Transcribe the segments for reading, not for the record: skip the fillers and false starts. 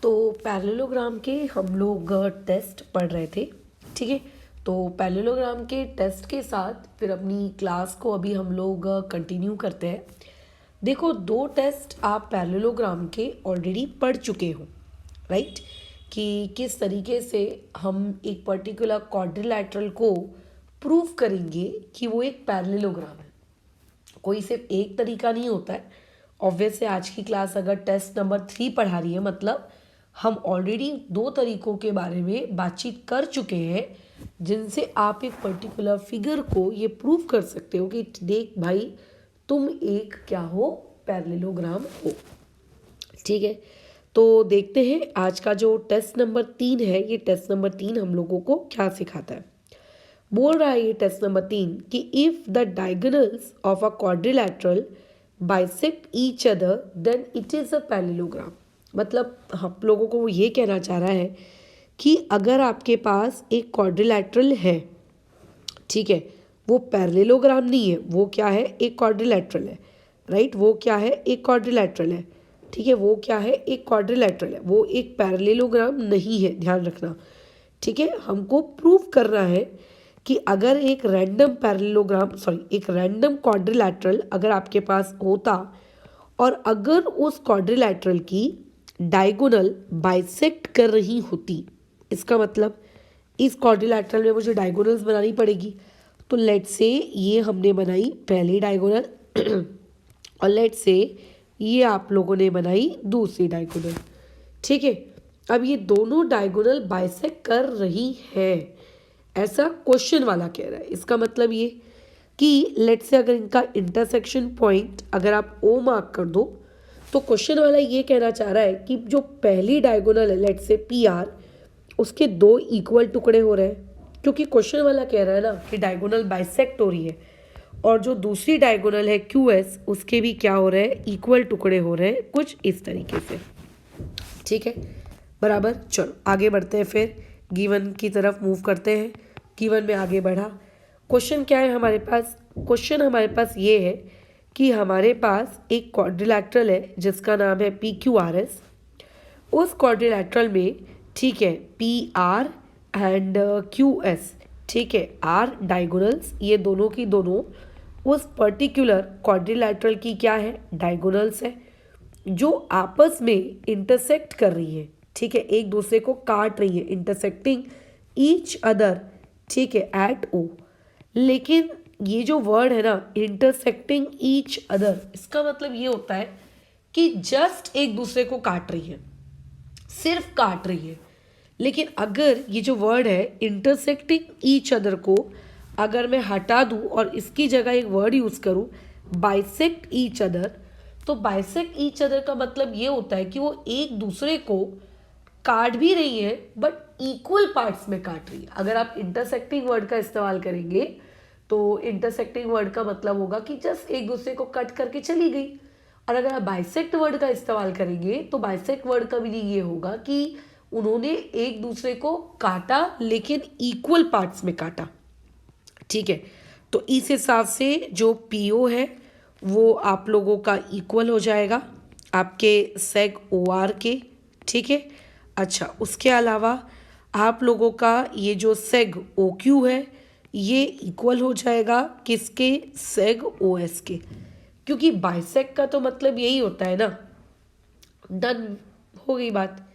तो पैरेललोग्राम के हम लोग टेस्ट पढ़ रहे थे, ठीक है। तो पैरेललोग्राम के टेस्ट के साथ फिर अपनी क्लास को अभी हम लोग कंटिन्यू करते हैं। देखो, दो टेस्ट आप पैरेललोग्राम के ऑलरेडी पढ़ चुके हो, राइट, कि किस तरीके से हम एक पर्टिकुलर क्वाड्रिलैटरल को प्रूव करेंगे कि वो एक पैरेललोग्राम है। कोई सिर्फ एक तरीका नहीं होता है। ऑब्वियस है, आज की क्लास अगर टेस्ट नंबर 3 पढ़ा रही है, मतलब हम ऑलरेडी दो तरीकों के बारे में बातचीत कर चुके हैं जिनसे आप एक पर्टिकुलर फिगर को ये प्रूव कर सकते हो कि देख भाई, तुम एक क्या हो, पैरेललोग्राम हो, ठीक है। तो देखते हैं आज का जो टेस्ट नंबर 3 है, ये टेस्ट नंबर 3 हम लोगों को क्या सिखाता है। बोल रहा है ये टेस्ट नंबर 3 कि if the diagonals of a quadrilateral bisect each other than it is a parallelogram. मतलब हम लोगों को वो ये कहना चाह रहा है कि अगर आपके पास एक क्वाड्रिलैटरल है, ठीक है, वो पैरेललोग्राम नहीं है, वो क्या है, एक क्वाड्रिलैटरल है, राइट। वो क्या है, एक क्वाड्रिलैटरल है, ठीक है। वो क्या है, एक क्वाड्रिलैटरल है, वो एक पैरेललोग्राम नहीं है, ध्यान रखना, ठीक है। हमको प्रूव करना है कि अगर एक रैंडम पैरेललोग्राम एक रैंडम क्वाड्रिलैटरल अगर आपके पास होता और अगर उस क्वाड्रिलैटरल की डायगोनल बाइसेक्ट कर रही होती, इसका मतलब इस क्वाड्रिलैटरल में मुझे डायगोनल्स बनानी पड़ेगी। तो लेट्स से ये हमने बनाई पहली डायगोनल और लेट्स से ये आप लोगों ने बनाई दूसरी डायगोनल, ठीक है। अब ये दोनों डायगोनल बाइसेक्ट कर रही है, ऐसा क्वेश्चन वाला कह रहा है। इसका मतलब ये कि लेट्स से अगर इनका इंटरसेक्शन पॉइंट अगर आप ओ मार्क कर दो, तो क्वेश्चन वाला ये कहना चाह रहा है कि जो पहली डायगोनल है लेट्स से पी आर, उसके दो इक्वल टुकड़े हो रहे हैं, क्योंकि क्वेश्चन वाला कह रहा है ना कि डायगोनल बाइसेक्ट हो रही है, और जो दूसरी डायगोनल है क्यू एस, उसके भी क्या हो रहे हैं, इक्वल टुकड़े हो रहे हैं, कुछ इस तरीके से, ठीक है, बराबर। चलो आगे बढ़ते हैं, फिर गिवन की तरफ मूव करते हैं। गिवन में आगे बढ़ा, क्वेश्चन क्या है हमारे पास, क्वेश्चन हमारे पास ये है कि हमारे पास एक क्वाड्रिलैटरल है जिसका नाम है पी क्यू आर एस। उस क्वाड्रिलैटरल में, ठीक है, P R and Q S, ठीक है, आर डायगोनल्स, ये दोनों की दोनों उस पर्टिकुलर क्वाड्रिलैटरल की क्या है, डायगोनल्स है, जो आपस में इंटरसेक्ट कर रही है, ठीक है, एक दूसरे को काट रही है, इंटरसेक्टिंग ईच अदर, ठीक है, एट ओ। लेकिन ये जो वर्ड है ना, इंटरसेक्टिंग ईच अदर, इसका मतलब ये होता है कि जस्ट एक दूसरे को काट रही है, सिर्फ काट रही है। लेकिन अगर ये जो वर्ड है इंटरसेक्टिंग ईच अदर को अगर मैं हटा दूं और इसकी जगह एक वर्ड यूज़ करूं, बाइसेक्ट ईच अदर, तो बाइसेक्ट ईच अदर का मतलब ये होता है कि वो एक दूसरे को काट भी रही है बट इक्वल पार्ट्स में काट रही है। अगर आप इंटरसेक्टिंग वर्ड का इस्तेमाल करेंगे तो इंटरसेक्टिंग वर्ड का मतलब होगा कि जस्ट एक दूसरे को कट करके चली गई, और अगर आप बाइसेक्ट वर्ड का इस्तेमाल करेंगे तो बाइसेक्ट वर्ड का मीनिंग ये होगा कि उन्होंने एक दूसरे को काटा लेकिन इक्वल पार्ट्स में काटा, ठीक है। तो इस हिसाब से जो पीओ है वो आप लोगों का इक्वल हो जाएगा आपके सेग ओ आर के, ठीक है। अच्छा, उसके अलावा आप लोगों का ये जो सेग ओ क्यू है ये इक्वल हो जाएगा किसके, सेग ओ एस के, क्योंकि बाइसेक्ट का तो मतलब यही होता है ना। डन, हो गई बात।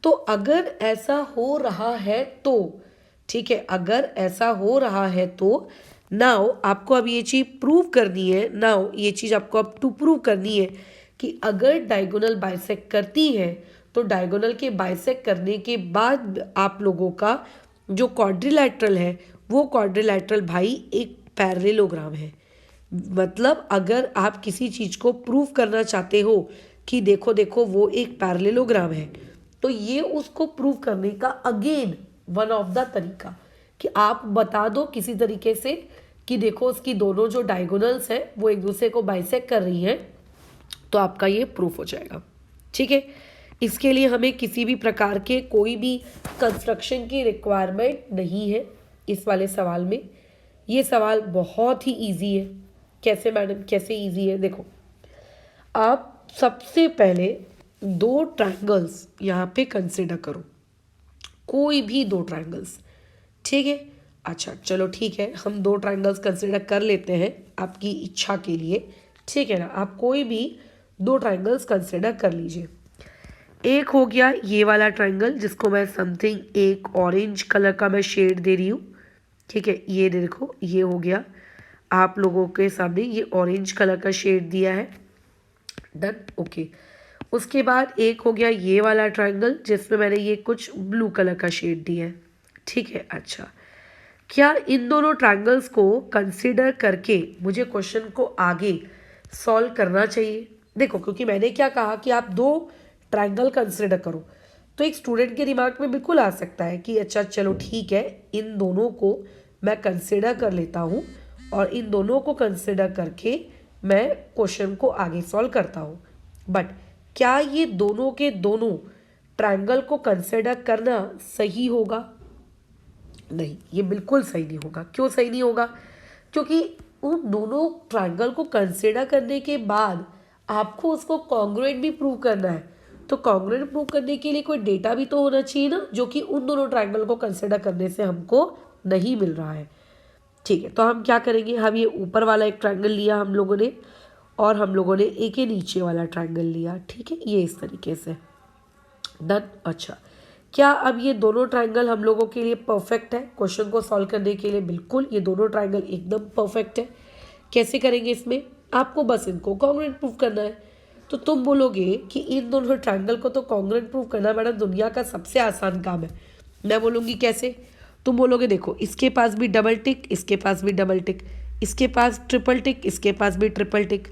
तो अगर ऐसा हो रहा है तो, ठीक है, अगर ऐसा हो रहा है तो नाउ आपको अब ये चीज़ प्रूव करनी है, नाउ ये चीज़ आपको अब टू प्रूव करनी है कि अगर डायगोनल बाइसेक्ट करती है तो डायगोनल के बाइसेक्ट करने के बाद आप लोगों का जो क्वाड्रिलैटरल है वो क्वाड्रिलैटरल भाई एक पैरेललोग्राम है। मतलब अगर आप किसी चीज़ को प्रूव करना चाहते हो कि देखो देखो वो एक पैरेललोग्राम है, तो ये उसको प्रूव करने का अगेन वन ऑफ द तरीका कि आप बता दो किसी तरीके से कि देखो उसकी दोनों जो डायगोनल्स हैं वो एक दूसरे को बाइसेक्ट कर रही हैं, तो आपका ये प्रूफ हो जाएगा, ठीक है। इसके लिए हमें किसी भी प्रकार के कोई भी कंस्ट्रक्शन की रिक्वायरमेंट नहीं है इस वाले सवाल में। ये सवाल बहुत ही इजी है। कैसे मैडम, कैसे इजी है, देखो आप सबसे पहले दो ट्रायंगल्स यहाँ पे कंसिडर करो, कोई भी दो ट्रायंगल्स, ठीक है। अच्छा चलो ठीक है, हम दो ट्रायंगल्स कंसिडर कर लेते हैं आपकी इच्छा के लिए, ठीक है ना। आप कोई भी दो ट्रायंगल्स कंसिडर कर लीजिए। एक हो गया ये वाला ट्रायंगल जिसको मैं समथिंग एक ऑरेंज कलर का मैं शेड दे रही हूँ, ठीक है। ये देखो ये हो गया आप लोगों के सामने, ये ऑरेंज कलर का शेड दिया है, डन, ओके। उसके बाद एक हो गया ये वाला ट्रायंगल जिसमें मैंने ये कुछ ब्लू कलर का शेड दिया है, ठीक है। अच्छा, क्या इन दोनों ट्रायंगल्स को कंसिडर करके मुझे क्वेश्चन को आगे सॉल्व करना चाहिए? देखो, क्योंकि मैंने क्या कहा कि आप दो ट्रायंगल कंसिडर करो, तो एक स्टूडेंट के दिमाग में बिल्कुल आ सकता है कि अच्छा चलो ठीक है, इन दोनों को मैं कंसिडर कर लेता हूँ और इन दोनों को कंसिडर करके मैं क्वेश्चन को आगे सॉल्व करता हूँ। बट क्या ये दोनों के दोनों ट्रायंगल को कंसिडर करना सही होगा? नहीं, ये बिल्कुल सही नहीं होगा। क्यों सही नहीं होगा? क्योंकि उन दोनों ट्रायंगल को कंसिडर करने के बाद आपको उसको कॉन्ग्रुएंट भी प्रूव करना है। तो कॉन्ग्रुएंट प्रूव करने के लिए कोई डेटा भी तो होना चाहिए ना, जो कि उन दोनों ट्रायंगल को कंसिडर करने से हमको नहीं मिल रहा है, ठीक है। तो हम क्या करेंगे, हम ये ऊपर वाला एक ट्रायंगल लिया हम लोगों ने, और हम लोगों ने एक ही नीचे वाला ट्रायंगल लिया, ठीक है, ये इस तरीके से, डन। अच्छा, क्या अब ये दोनों ट्रायंगल हम लोगों के लिए परफेक्ट है क्वेश्चन को सॉल्व करने के लिए? बिल्कुल, ये दोनों ट्रायंगल एकदम परफेक्ट है। कैसे करेंगे इसमें? आपको बस इनको कॉन्ग्रुएंट प्रूव करना है। तो तुम बोलोगे कि इन दोनों ट्रायंगल को तो कॉन्ग्रुएंट प्रूव करना मैडम दुनिया का सबसे आसान काम है। मैं बोलूँगी कैसे? तुम बोलोगे देखो, इसके पास भी डबल टिक, इसके पास भी डबल टिक, इसके पास ट्रिपल टिक, इसके पास भी ट्रिपल टिक,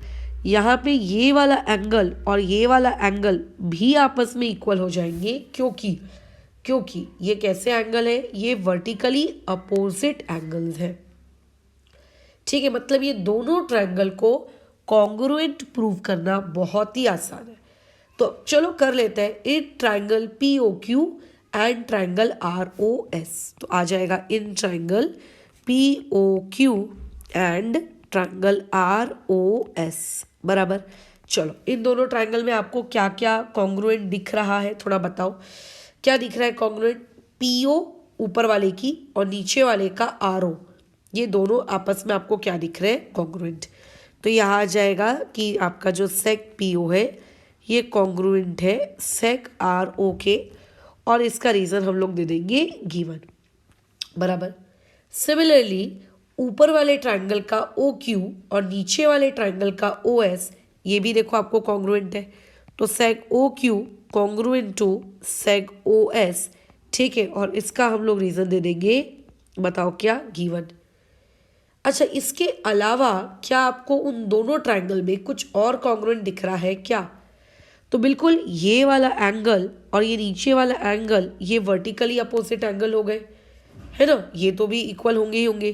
यहाँ पे ये वाला एंगल और ये वाला एंगल भी आपस में इक्वल हो जाएंगे, क्योंकि ये कैसे एंगल है? ये वर्टिकली अपोजिट एंगल्स हैं, ठीक है। मतलब ये दोनों ट्रायंगल को कॉन्ग्रुएंट प्रूव करना बहुत ही आसान है। तो चलो कर लेते हैं in triangle P O Q and triangle R O S. तो आ जाएगा in triangle P O Q and triangle R O S, बराबर। चलो, इन दोनों ट्रायंगल में आपको क्या क्या कॉन्ग्रुएंट दिख रहा है थोड़ा बताओ। क्या दिख रहा है कॉन्ग्रुएंट? पी ओ ऊपर वाले की और नीचे वाले का आर ओ, ये दोनों आपस में आपको क्या दिख रहे हैं? कॉन्ग्रुएंट। तो यहाँ आ जाएगा कि आपका जो सेक पी ओ है ये कॉन्ग्रुएंट है सेक आर ओ के, और इसका रीज़न हम लोग दे देंगे गिवन, बराबर। सिमिलरली ऊपर वाले ट्रायंगल का ओ क्यू और नीचे वाले ट्रायंगल का ओ एस, ये भी देखो आपको कॉन्ग्रुएंट है। तो sec O Q congruent to sec O S, ठीक है। और इसका हम लोग रीज़न दे देंगे, बताओ क्या? गिवन। अच्छा, इसके अलावा क्या आपको उन दोनों ट्रायंगल में कुछ और कॉन्ग्रुएंट दिख रहा है क्या? तो बिल्कुल, ये वाला एंगल और ये नीचे वाला एंगल ये वर्टिकली अपोजिट एंगल हो गए, है ना। ये तो भी इक्वल होंगे ही होंगे।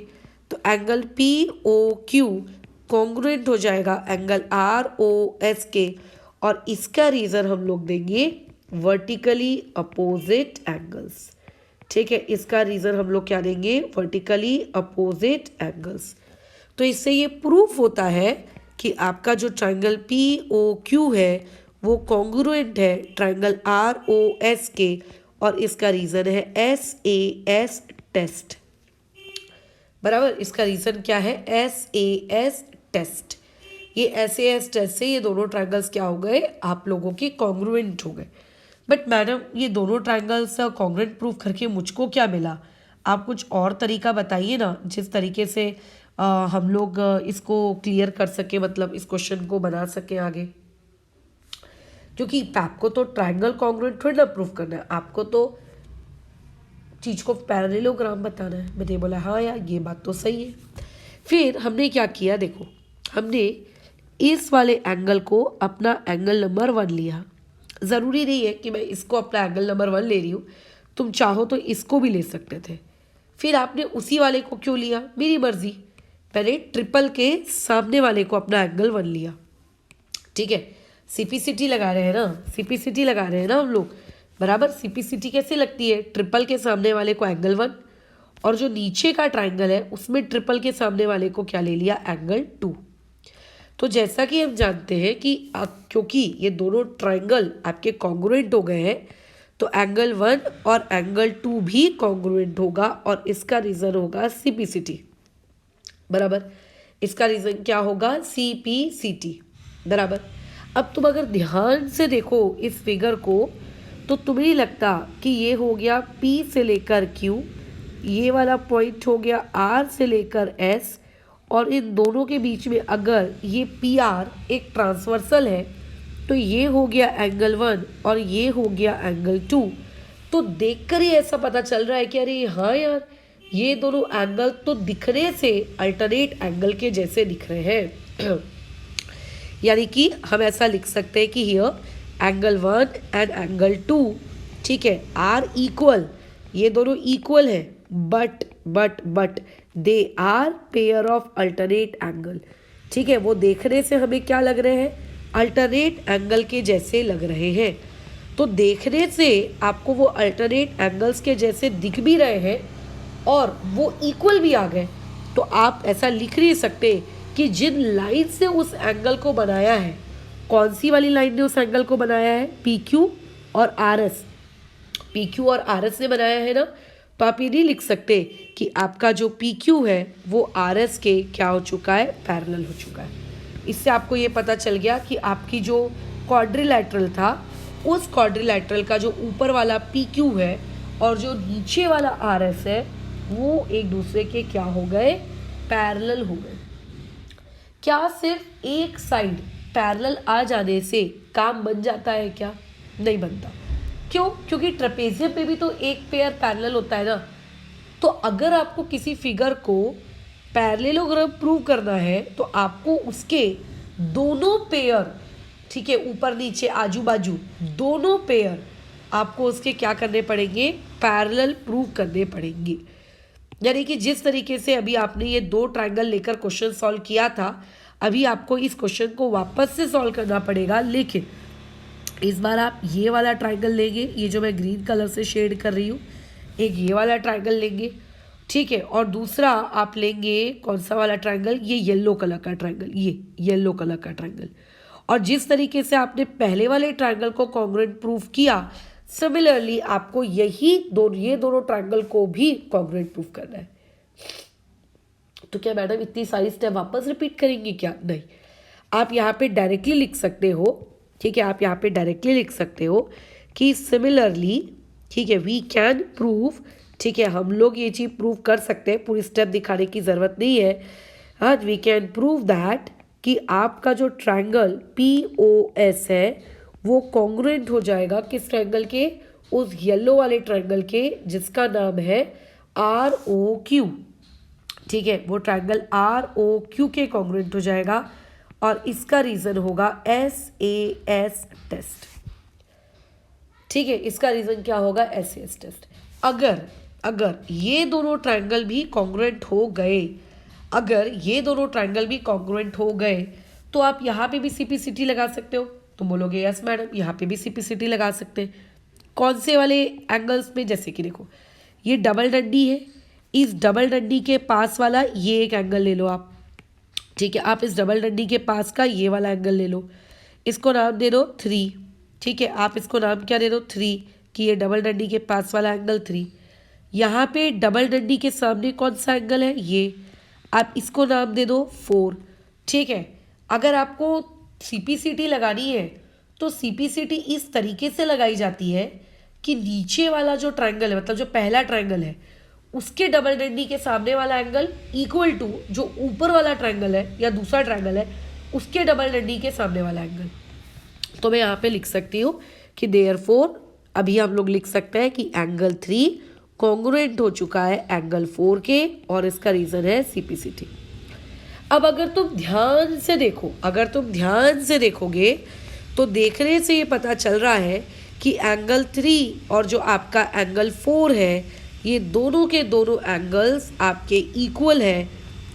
तो angle P O Q congruent हो जाएगा एंगल आर ओ एस के, और इसका रीज़न हम लोग देंगे वर्टिकली अपोजिट एंगल्स, ठीक है। इसका रीज़न हम लोग क्या देंगे? Vertically opposite angles. तो इससे ये प्रूफ होता है कि आपका जो ट्रायंगल पी ओ क्यू है वो कॉन्ग्रुएंट है ट्रायंगल आर ओ एस के, और इसका रीज़न है एस ए एस टेस्ट, बराबर। इसका रीज़न क्या है? S A S test. ये एस ए एस टेस्ट से ये दोनों ट्रायंगल्स क्या हो गए? आप लोगों के कॉन्ग्रुएंट हो गए। बट मैडम, ये दोनों ट्रायंगल्स कॉन्ग्रुएंट प्रूफ करके मुझको क्या मिला? आप कुछ और तरीका बताइए ना, जिस तरीके से हम लोग इसको क्लियर कर सके, मतलब इस क्वेश्चन को बना सके आगे। क्योंकि आपको तो ट्रायंगल कॉन्ग्रुएंट थोड़ी ना प्रूफ करना है, आपको तो चीज़ को पैरेललोग्राम बताना है। मैंने बोला हाँ यार, ये बात तो सही है। फिर हमने क्या किया, देखो, हमने इस वाले एंगल को अपना एंगल नंबर 1 लिया। ज़रूरी नहीं है कि मैं इसको अपना एंगल नंबर 1 ले रही हूँ, तुम चाहो तो इसको भी ले सकते थे। फिर आपने उसी वाले को क्यों लिया? मेरी मर्जी। मैंने ट्रिपल के सामने वाले को अपना एंगल 1 लिया, ठीक है। सीपीसीटी लगा रहे हैं ना, सीपीसीटी लगा रहे हैं ना हम लोग, बराबर। सीपीसीटी कैसे लगती है? ट्रिपल के सामने वाले को एंगल 1, और जो नीचे का ट्रायंगल है उसमें ट्रिपल के सामने वाले को क्या ले लिया? एंगल 2। तो जैसा कि हम जानते हैं कि क्योंकि ये दोनों ट्रायंगल आपके कॉन्ग्रुएंट हो गए हैं तो एंगल 1 और एंगल 2 भी कॉन्ग्रुएंट होगा और इसका रीज़न होगा सीपीसीटी। बराबर, इसका रीज़न क्या होगा? सीपीसीटी। बराबर। अब तुम अगर ध्यान से देखो इस फिगर को तो तुम्हें नहीं लगता कि ये हो गया P से लेकर Q, ये वाला पॉइंट हो गया R से लेकर S, और इन दोनों के बीच में अगर ये PR एक ट्रांसवर्सल है तो ये हो गया एंगल 1 और ये हो गया एंगल 2। तो देखकर ही ऐसा पता चल रहा है कि अरे हाँ यार, ये दोनों एंगल तो दिखने से अल्टरनेट एंगल के जैसे दिख रहे हैं। यानी कि हम ऐसा लिख सकते हैं कि हियर एंगल 1 एंड एंगल 2, ठीक है, आर इक्वल, ये दोनों इक्वल है, but they are pair of alternate angle. ठीक है, वो देखने से हमें क्या लग रहे हैं? अल्टरनेट एंगल के जैसे लग रहे हैं। तो देखने से आपको वो अल्टरनेट एंगल्स के जैसे दिख भी रहे हैं और वो इक्वल भी आ गए, तो आप ऐसा लिख नहीं सकते कि जिन लाइन से उस एंगल को बनाया है, कौन सी वाली लाइन ने उस एंगल को बनाया है? पी क्यू और आर एस, पी क्यू और आर एस ने बनाया है ना। तो आप ये नहीं लिख सकते कि आपका जो पी क्यू है वो आर एस के क्या हो चुका है? पैरेलल हो चुका है। इससे आपको ये पता चल गया कि आपकी जो क्वाड्रिलैटरल था, उस क्वाड्रिलैटरल का जो ऊपर वाला पी क्यू है और जो नीचे वाला आर एस है वो एक दूसरे के क्या हो गए? पैरेलल हो गए। क्या सिर्फ एक साइड पैरेलल आ जाने से काम बन जाता है क्या? नहीं बनता। क्यों? क्योंकि ट्रेपेजियम पे भी तो एक पेयर पैरेलल होता है ना। तो अगर आपको किसी फिगर को पैरेललोग्राम प्रूव करना है तो आपको उसके दोनों पेयर, ठीक है, ऊपर नीचे आजू बाजू दोनों पेयर आपको उसके क्या करने पड़ेंगे? पैरेलल प्रूव करने पड़ेंगे। यानी कि जिस तरीके से अभी आपने ये दो ट्रायंगल लेकर क्वेश्चन सॉल्व किया था, अभी आपको इस क्वेश्चन को वापस से सॉल्व करना पड़ेगा, लेकिन इस बार आप ये वाला ट्रायंगल लेंगे, ये जो मैं ग्रीन कलर से शेड कर रही हूँ, एक ये वाला ट्रायंगल लेंगे, ठीक है, और दूसरा आप लेंगे कौन सा वाला ट्रायंगल? ये येलो कलर का ट्रायंगल, ये येलो कलर का ट्रायंगल। और जिस तरीके से आपने पहले वाले ट्रायंगल को कॉन्ग्रुएंट प्रूफ किया, सिमिलरली आपको ये दोनों ट्रायंगल को भी कॉन्ग्रुएंट प्रूफ करना है। तो क्या मैडम इतनी सारी स्टेप वापस रिपीट करेंगे क्या? नहीं, आप यहाँ पे डायरेक्टली लिख सकते हो, ठीक है, आप यहाँ पे डायरेक्टली लिख सकते हो कि सिमिलरली, ठीक है, वी कैन प्रूव, ठीक है, हम लोग ये चीज़ प्रूव कर सकते हैं, पूरी स्टेप दिखाने की ज़रूरत नहीं है। हाँ, वी कैन प्रूव दैट कि आपका जो ट्रायंगल POS है वो कॉन्ग्रुएंट हो जाएगा किस ट्रायंगल के? उस येलो वाले ट्रायंगल के जिसका नाम है ROQ। ठीक है, वो ट्रायंगल ROQ के कॉन्ग्रुएंट हो जाएगा और इसका रीज़न होगा SAS टेस्ट। ठीक है, इसका रीज़न क्या होगा? SAS test. अगर ये दोनों ट्रायंगल भी कॉन्ग्रुएंट हो गए, अगर ये दोनों ट्रायंगल भी कॉन्ग्रुएंट हो गए तो आप यहाँ पे भी CPCT लगा सकते हो। तुम बोलोगे यस मैडम, यहाँ पे भी CPCT लगा सकते हैं। कौन से वाले एंगल्स में? जैसे कि देखो, ये डबल डंडी है, इस डबल डंडी के पास वाला ये एक एंगल ले लो आप, ठीक है, आप इस डबल डंडी के पास का ये वाला एंगल ले लो, इसको नाम दे दो 3, ठीक है, आप इसको नाम क्या दे दो? 3, कि ये डबल डंडी के पास वाला एंगल 3। यहाँ पे डबल डंडी के सामने कौन सा एंगल है? ये, आप इसको नाम दे दो 4, ठीक है। अगर आपको CPCT लगानी है तो CPCT इस तरीके से लगाई जाती है कि नीचे वाला जो ट्रायंगल है, मतलब जो पहला ट्रायंगल है, उसके डबल डंडी के सामने वाला एंगल इक्वल टू जो ऊपर वाला ट्रायंगल है या दूसरा ट्रायंगल है उसके डबल डंडी के सामने वाला एंगल। तो मैं यहाँ पे लिख सकती हूँ कि देयरफॉर अभी हम लोग लिख सकते हैं कि एंगल 3 कॉन्ग्रुएंट हो चुका है एंगल 4 के, और इसका रीज़न है CPCT। अब अगर तुम ध्यान से देखो, अगर तुम ध्यान से देखोगे तो देखने से ये पता चल रहा है कि एंगल 3 और जो आपका एंगल 4 है, ये दोनों के दोनों एंगल्स आपके इक्वल है,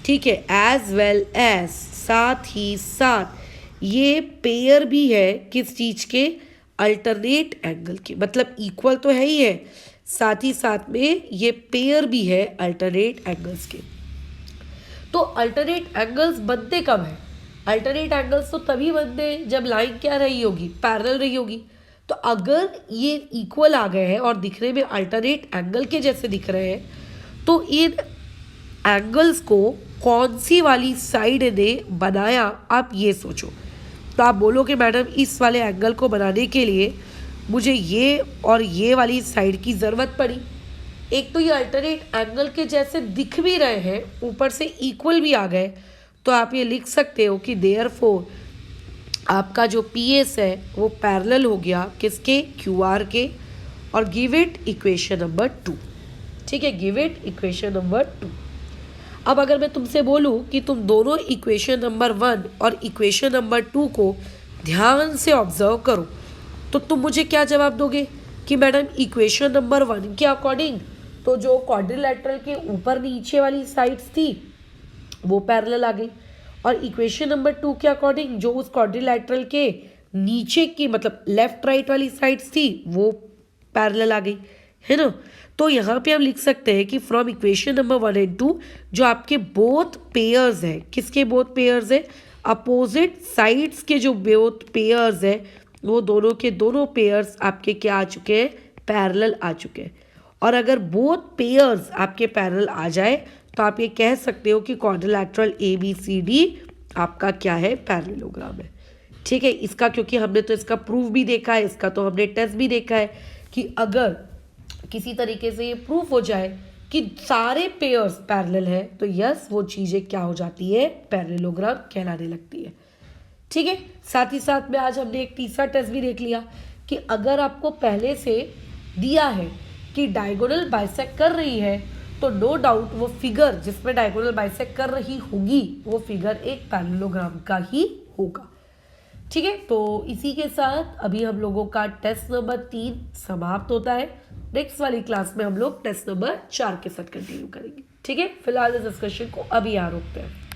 ठीक है, एज वेल एज, साथ ही साथ ये पेयर भी है किस चीज़ के? अल्टरनेट एंगल के। मतलब इक्वल तो है ही है, साथ ही साथ में ये पेयर भी है अल्टरनेट एंगल्स के। तो अल्टरनेट एंगल्स बनते कब है? अल्टरनेट एंगल्स तो तभी बनते हैं जब लाइन क्या रही होगी, पैरेलल रही होगी। तो अगर ये इक्वल आ गए हैं और दिखने में अल्टरनेट एंगल के जैसे दिख रहे हैं, तो इन एंगल्स को कौन सी वाली साइड ने बनाया, आप ये सोचो। तो आप बोलोगे मैडम इस वाले एंगल को बनाने के लिए मुझे ये और ये वाली साइड की ज़रूरत पड़ी। एक तो ये अल्टरनेट एंगल के जैसे दिख भी रहे हैं, ऊपर से इक्वल भी आ गए, तो आप ये लिख सकते हो कि देयरफॉर आपका जो पी एस है वो पैरेलल हो गया किसके, क्यू आर के। और गिव इट इक्वेशन नंबर 2। ठीक है, गिव इट इक्वेशन नंबर 2। अब अगर मैं तुमसे बोलूँ कि तुम दोनों इक्वेशन नंबर 1 और इक्वेशन नंबर 2 को ध्यान से ऑब्जर्व करो, तो तुम मुझे क्या जवाब दोगे कि मैडम इक्वेशन नंबर 1 के अकॉर्डिंग तो जो क्वाड्रिलैटरल के ऊपर नीचे वाली साइड्स थी वो पैरेलल आ गई, और इक्वेशन नंबर 2 के अकॉर्डिंग जो उस क्वाड्रिलैटरल के नीचे की मतलब लेफ्ट राइट वाली साइड्स थी वो पैरेलल आ गई, है ना। तो यहाँ पे हम लिख सकते हैं कि फ्रॉम इक्वेशन नंबर 1 एंड 2 जो आपके बोथ पेयर्स हैं, किसके बोथ पेयर्स हैं, अपोजिट साइड्स के जो बोथ पेयर्स हैं, वो दोनों के दोनों पेयर्स आपके क्या आ चुके हैं, पैरेलल आ चुके हैं। और अगर बोथ पेयर्स आपके पैरेलल आ जाए तो आप ये कह सकते हो कि क्वाड्रिलैटरल ABCD आपका क्या है, पैरेललोग्राम है। ठीक है, इसका क्योंकि हमने तो इसका प्रूफ भी देखा है, इसका तो हमने टेस्ट भी देखा है कि अगर किसी तरीके से ये प्रूफ हो जाए कि सारे पेयर्स पैरेलल है तो यस वो चीज़ें क्या हो जाती है, पैरेललोग्राम कहलाने लगती है। ठीक है, साथ ही साथ में आज हमने एक तीसरा टेस्ट भी देख लिया कि अगर आपको पहले से दिया है कि डायगोनल बाइसेक्ट कर रही है तो नो डाउट वो फिगर जिसमें डायगोनल बाइसेक्ट कर रही होगी वो फिगर एक पैरेललोग्राम का ही होगा। ठीक है, तो इसी के साथ अभी हम लोगों का टेस्ट नंबर 3 समाप्त होता है। नेक्स्ट वाली क्लास में हम लोग टेस्ट नंबर 4 के साथ कंटिन्यू करेंगे। ठीक है, फिलहाल इस डिस्कशन को अभी यहाँ रोकते हैं।